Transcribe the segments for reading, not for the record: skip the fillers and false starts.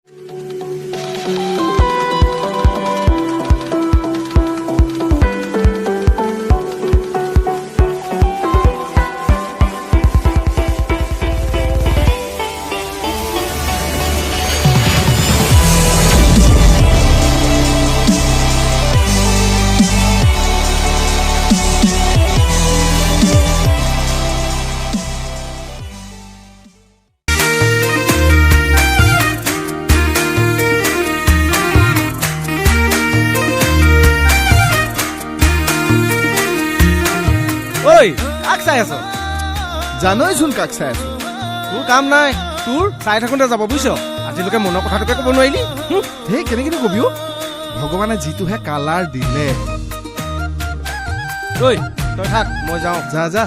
ঐ কাক চাই আছ জানইচোন কাক চাই আছো তোৰ কাম নাই তোৰ চাই থাকোঁতে যাব বুজিছ আজিলৈকে মনৰ কথাটোকে ক'ব নোৱাৰিলি সেই কেনেকৈ কবি ভগৱানে যিটোহে কালাৰ দিলে ঐ তই থাক মই যাওঁ যা যা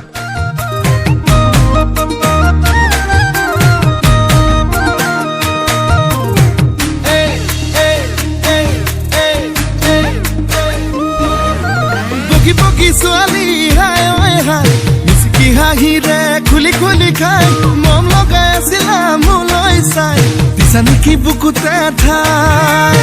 বগি বগি ছোৱালী হাই ঐ হাই মিচিকি হাঁহিৰে খুলি খুলি খাই মম লগাই আছিলা মোলৈ চাই দিছা নেকি বুকুতে ঠাই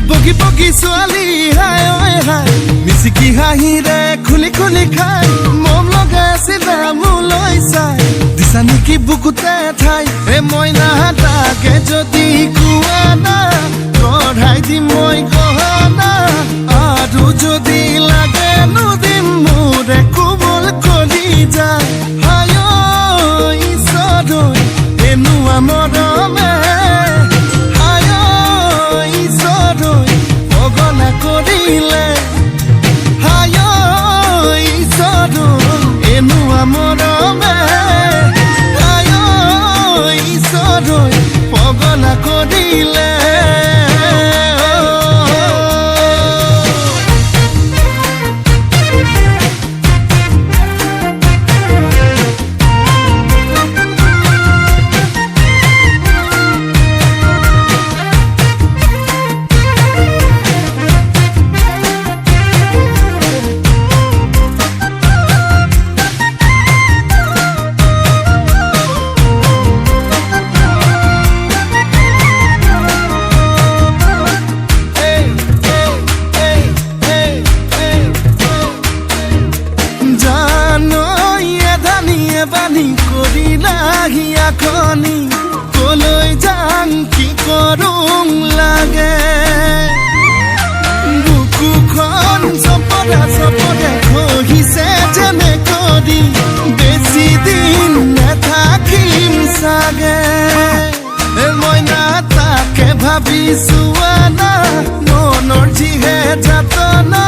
বগি বগি ছোৱালী হাই ঐ হাই মিচিকি হাঁহিৰে খুলি খুলি খাই মম লগাই আছিলা মোলৈ চাই দিছা নেকি বুকুতে ঠাই এ মইনা তাকে যদি কোৱা না কঢ়াই দিম মই গহনা আৰু যদি লাগে নুদিম মোৰে কোমল কলি যায় হায় ঈশ্বৰ এনেকুৱা মৰমে হায় ঈশ্বৰ পগলা কৰিলে হায় ঈশ্বৰ এনেকুৱা মৰমে হায় ঈশ্বৰ পগলা কৰিলে বানি কৰিলা হিয়াখনি কলৈ যাম কি কৰোং লাগে বুকুখন চপৰা চপৰা খহিছে যেনে কৰি বেছি দিন নাথাকিম চাগে মইনা তাকে ভাবিছো আনা মনৰ যিহে যাতনা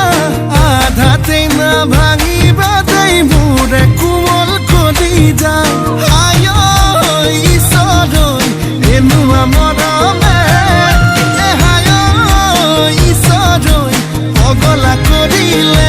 আধাতে না ভাঙিবা দেই মোৰে কোমল কৰি যায় হায় ঈশ্বৰ এনেকুৱা মৰমে হায় ঈশ্বৰ পগলা কৰিলে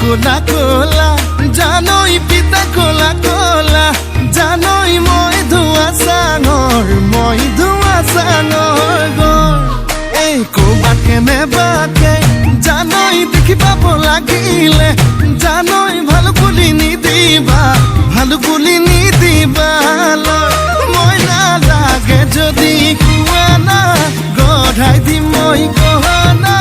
কোলা কোলা জানই পিতা কোলা কোলা জানই মই ধোৱা চাঙৰ গৰ এই ক'বাত কেনেবাকে জানই দেখি পাব লাগিলে জানই ভাল বুলি নিদিবা মই নালাগে যদি কোৱা না গঢ়াই দিম মই গহনা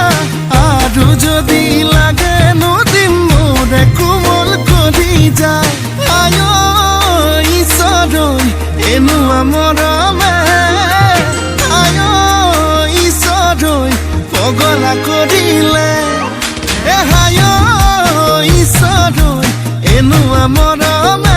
আৰু যদি লাগে নুদিম মোৰে কোমল কৰি যায় হায় ঈশ্বৰ এনেকুৱা মৰমে হায় ঈশ্বৰ পগলা কৰিলে হায় ঈশ্বৰ এনেকুৱা মৰমে